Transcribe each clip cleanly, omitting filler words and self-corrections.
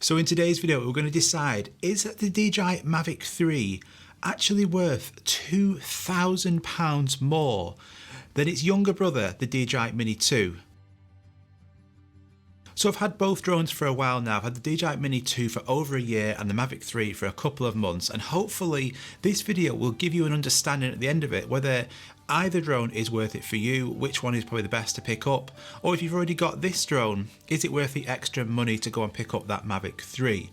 So in today's video, we're going to decide, is the DJI MAVIC 3 actually worth £2,000 more than its younger brother, the DJI Mini 2? So I've had both drones for a while now. I've had the DJI Mini 2 for over a year and the MAVIC 3 for a couple of months, and hopefully this video will give you an understanding at the end of it whether either drone is worth it for you, which one is probably the best to pick up, or if you've already got this drone, is it worth the extra money to go and pick up that MAVIC 3?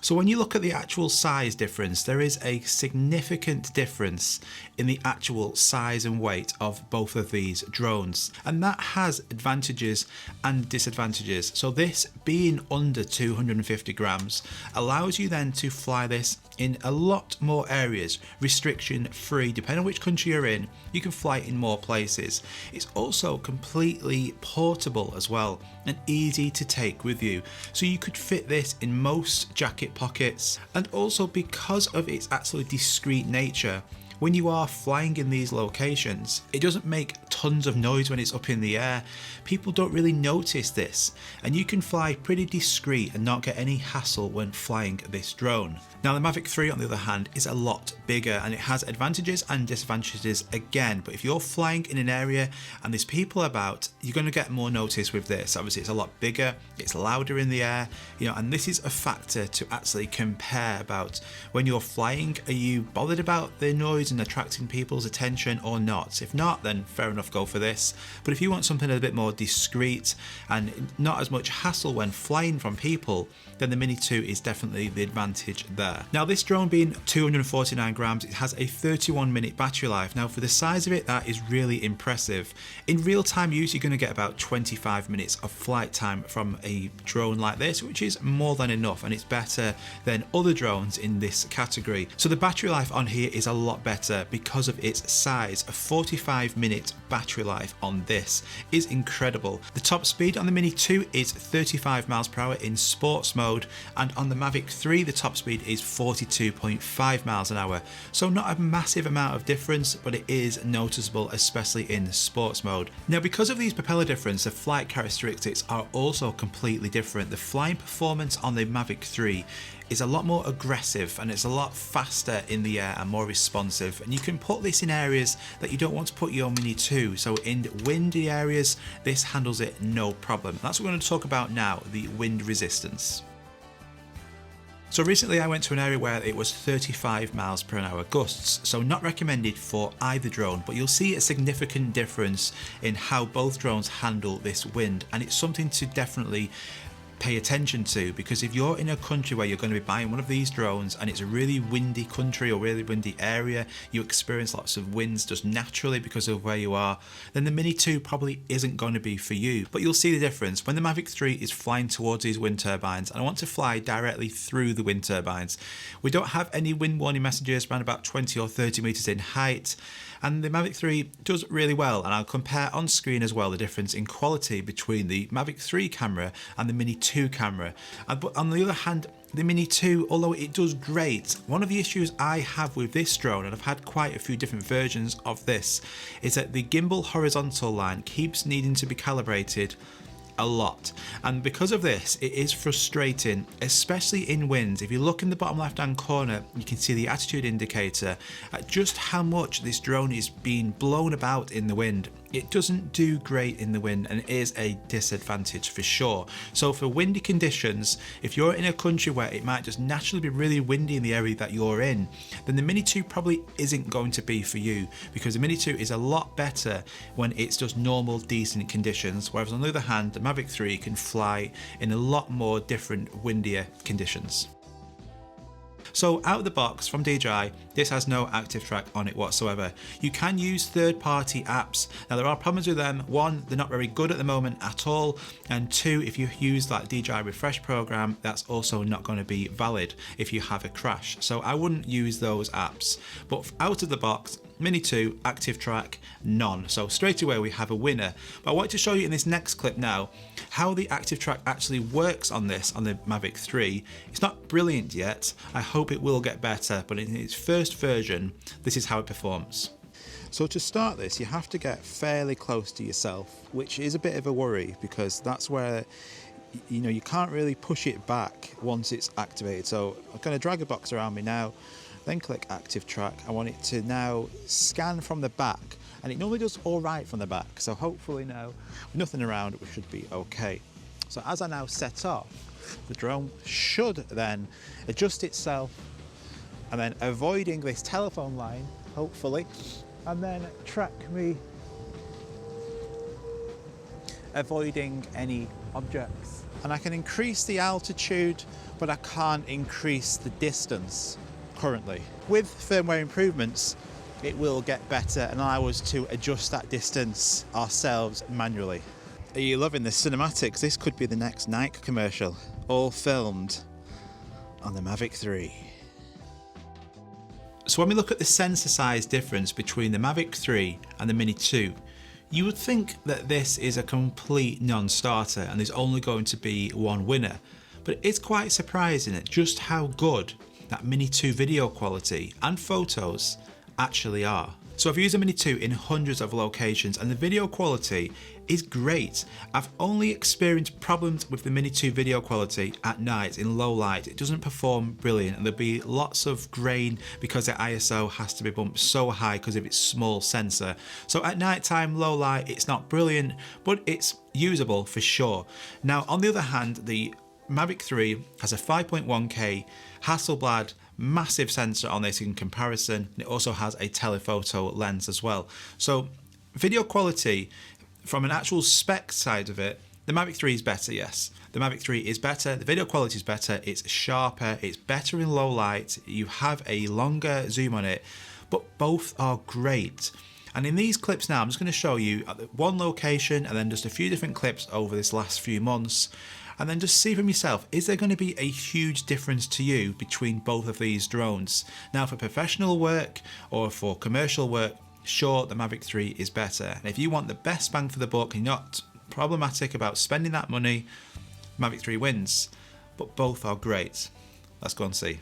So when you look at the actual size difference, there is a significant difference in the actual size and weight of both of these drones, and that has advantages and disadvantages. So this being under 250 grams allows you then to fly this in a lot more areas, restriction free. Depending on which country you're in, you can fly it in more places. It's also completely portable as well and easy to take with you, so you could fit this in most jacket pockets. And also, because of its absolutely discreet nature, when you are flying in these locations, it doesn't make tons of noise when it's up in the air. People don't really notice this, and you can fly pretty discreet and not get any hassle when flying this drone. Now the MAVIC 3 on the other hand is a lot bigger, and it has advantages and disadvantages again, but if you're flying in an area and there's people about, you're going to get more notice with this. Obviously it's a lot bigger, it's louder in the air, and this is a factor to actually compare about when you're flying. Are you bothered about the noise and attracting people's attention or not? If not, then fair enough, go for this. But if you want something a bit more discreet and not as much hassle when flying from people, then the Mini 2 is definitely the advantage there. Now this drone being 249 grams, it has a 31-minute battery life. Now for the size of it, that is really impressive. In real-time use, you're going to get about 25 minutes of flight time from a drone like this, which is more than enough, and it's better than other drones in this category. So the battery life on here is a lot better because of its size. A 45-minute battery life on this is incredible. The top speed on the Mini 2 is 35 miles per hour in sports mode, and on the MAVIC 3 the top speed is 42.5 miles an hour. So not a massive amount of difference, but it is noticeable, especially in sports mode. Now because of these propeller difference, the flight characteristics are also completely different. The flying performance on the MAVIC 3 is a lot more aggressive, and it's a lot faster in the air and more responsive, and you can put this in areas that you don't want to put your Mini 2. So in windy areas, this handles it no problem. That's what we're going to talk about now, the wind resistance. So recently I went to an area where it was 35 miles per hour gusts, so not recommended for either drone, but you'll see a significant difference in how both drones handle this wind, and it's something to definitely pay attention to, because if you're in a country where you're going to be buying one of these drones and it's a really windy country or really windy area, you experience lots of winds just naturally because of where you are, then the Mini 2 probably isn't going to be for you. But you'll see the difference when the MAVIC 3 is flying towards these wind turbines, and I want to fly directly through the wind turbines. We don't have any wind warning messages around about 20 or 30 meters in height, and the MAVIC 3 does really well, and I'll compare on screen as well the difference in quality between the MAVIC 3 camera and the Mini 2 camera. But on the other hand, the Mini 2, although it does great, one of the issues I have with this drone, and I've had quite a few different versions of this, is that the gimbal horizontal line keeps needing to be calibrated a lot, and because of this it is frustrating, especially in winds. If you look in the bottom left hand corner, you can see the attitude indicator at just how much this drone is being blown about in the wind. It doesn't do great in the wind, and it is a disadvantage for sure. So for windy conditions, if you're in a country where it might just naturally be really windy in the area that you're in, then the Mini 2 probably isn't going to be for you, because the Mini 2 is a lot better when it's just normal decent conditions, whereas on the other hand the MAVIC 3 can fly in a lot more different windier conditions. So out of the box from DJI, this has no active track on it whatsoever. You can use third-party apps. Now there are problems with them. One, they're not very good at the moment at all, and two, if you use that DJI refresh program, that's also not going to be valid if you have a crash. So I wouldn't use those apps. But out of the box, Mini 2, active track, none. So straight away we have a winner. But I want to show you in this next clip now how the active track actually works on this, on the MAVIC 3. It's not brilliant yet. I hope it will get better, but in its first version, this is how it performs. So to start this, you have to get fairly close to yourself, which is a bit of a worry because that's where you can't really push it back once it's activated. So I'm going to drag the box around me now, then click active track. I want it to now scan from the back, and it normally does all right from the back. So hopefully now, with nothing around, we should be okay. So as I now set off, the drone should then adjust itself, and then avoiding this telephone line, hopefully, and then track me, avoiding any objects. And I can increase the altitude, but I can't increase the distance currently. With firmware improvements, it will get better and allow us to adjust that distance ourselves manually. Are you loving the cinematics? This could be the next Nike commercial, all filmed on the Mavic 3. So when we look at the sensor size difference between the Mavic 3 and the Mini 2, you would think that this is a complete non-starter and there's only going to be one winner. But it's quite surprising at just how good that Mini 2 video quality and photos actually are. So I've used the Mini 2 in hundreds of locations and the video quality is great. I've only experienced problems with the Mini 2 video quality at night in low light. It doesn't perform brilliant and there'll be lots of grain because the ISO has to be bumped so high because of its small sensor. So at night time, low light, it's not brilliant, but it's usable for sure. Now on the other hand, the Mavic 3 has a 5.1K Hasselblad massive sensor on this in comparison, and it also has a telephoto lens as well. So video quality from an actual spec side of it, the Mavic 3 is better, yes. The Mavic 3 is better, the video quality is better, it's sharper, it's better in low light, you have a longer zoom on it, but both are great. And in these clips now, I'm just going to show you at one location and then just a few different clips over this last few months. And then just see for yourself, is there going to be a huge difference to you between both of these drones? Now for professional work or for commercial work, sure, the Mavic 3 is better. And if you want the best bang for the buck and you're not problematic about spending that money, Mavic 3 wins. But both are great. Let's go and see.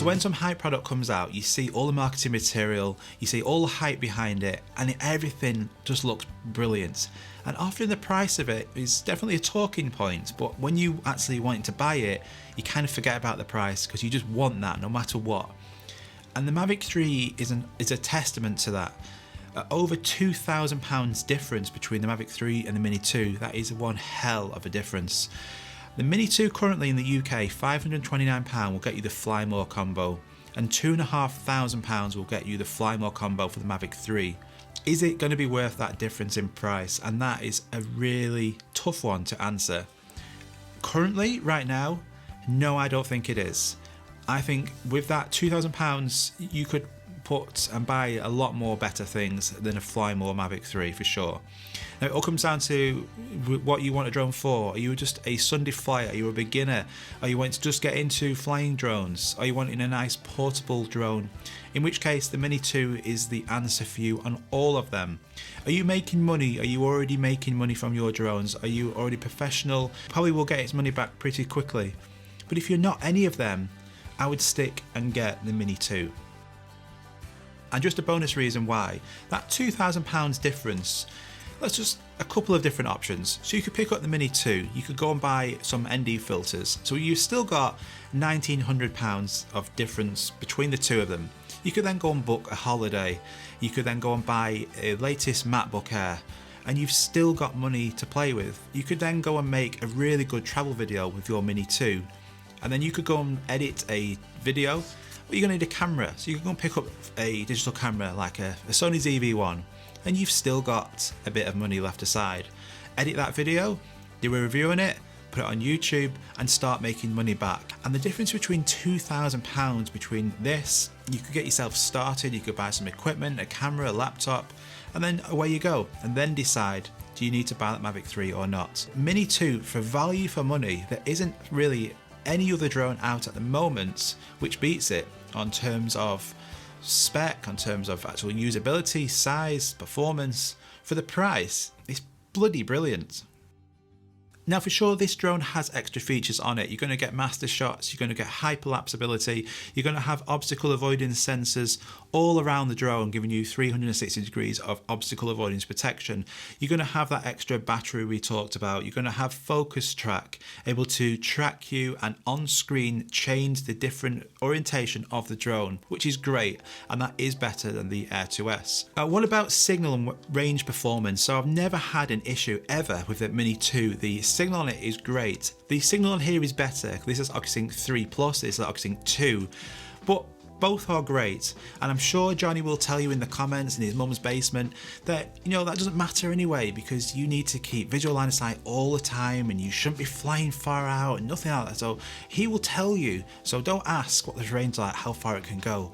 When some hype product comes out, you see all the marketing material, you see all the hype behind it, and everything just looks brilliant. And often the price of it is definitely a talking point, but when you actually want to buy it, you kind of forget about the price because you just want that no matter what. And the Mavic 3 is a testament to that. Over £2,000 difference between the Mavic 3 and the Mini 2, that is one hell of a difference. The Mini 2 currently in the UK, £529 will get you the Fly More combo, and £2,500 will get you the Fly More combo for the Mavic 3. Is it going to be worth that difference in price? And that is a really tough one to answer. Currently, right now, no, I don't think it is. I think with that £2,000, you could put and buy a lot more better things than a Fly More Mavic 3 for sure. Now it all comes down to what you want a drone for. Are you just a Sunday flyer? Are you a beginner? Are you wanting to just get into flying drones? Are you wanting a nice portable drone? In which case the Mini 2 is the answer for you on all of them. Are you making money? Are you already making money from your drones? Are you already professional? Probably will get its money back pretty quickly. But if you're not any of them, I would stick and get the Mini 2. And just a bonus reason why, that £2,000 difference, Let's just a couple of different options. So you could pick up the Mini 2, you could go and buy some ND filters. So you've still got £1,900 of difference between the two of them. You could then go and book a holiday. You could then go and buy a latest MacBook Air, and you've still got money to play with. You could then go and make a really good travel video with your Mini 2, and then you could go and edit a video, but you're gonna need a camera. So you can go and pick up a digital camera like a Sony ZV-1, and you've still got a bit of money left aside. Edit that video, do a review on it, put it on YouTube, and start making money back. And the difference between £2,000 between this, you could get yourself started, you could buy some equipment, a camera, a laptop, and then away you go. And then decide, do you need to buy that Mavic 3 or not? Mini 2, for value for money, there isn't really any other drone out at the moment which beats it on terms of spec, on terms of actual usability, size, performance. For the price, it's bloody brilliant. Now for sure, this drone has extra features on it. You're going to get master shots, you're going to get hyperlapse ability, you're going to have obstacle avoidance sensors all around the drone, giving you 360 degrees of obstacle avoidance protection. You're going to have that extra battery we talked about. You're going to have focus track, able to track you and on screen change the different orientation of the drone, which is great, and that is better than the Air 2S. What about signal and range performance? So I've never had an issue ever with the Mini 2. The signal on it is great. The signal on here is better. This is OcuSync 3 Plus, this is OcuSync 2, but both are great. And I'm sure Johnny will tell you in the comments in his mum's basement that, you know, that doesn't matter anyway, because you need to keep visual line of sight all the time and you shouldn't be flying far out and nothing like that. So he will tell you, so don't ask what the range is like, how far it can go.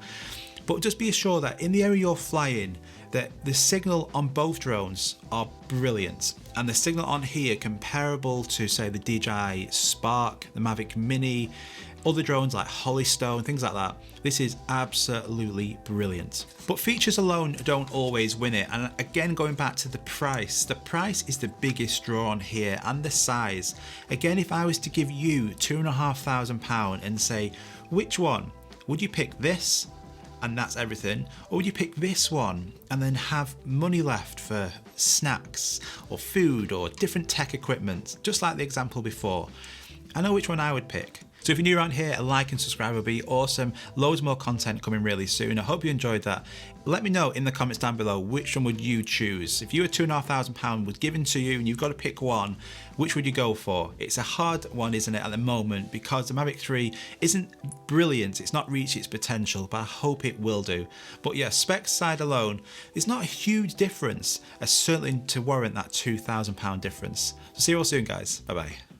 But just be assured that in the area you're flying, that the signal on both drones are brilliant. And the signal on here comparable to, say, the DJI Spark, the Mavic Mini, other drones like Holystone, things like that. This is absolutely brilliant. But features alone don't always win it. And again, going back to the price is the biggest draw on here, and the size. Again, if I was to give you £2,500 and say, which one? Would you pick this? And that's everything, or would you pick this one and then have money left for snacks or food or different tech equipment, just like the example before? I know which one I would pick. So if you're new around here, a like and subscribe would be awesome. Loads more content coming really soon. I hope you enjoyed that. Let me know in the comments down below, which one would you choose? If you were £2,500 was given to you and you've got to pick one, which would you go for? It's a hard one, isn't it, at the moment, because the Mavic 3 isn't brilliant. It's not reached its potential, but I hope it will do. But yeah, spec side alone, it's not a huge difference, certainly to warrant that £2,000 difference. So see you all soon, guys. Bye-bye.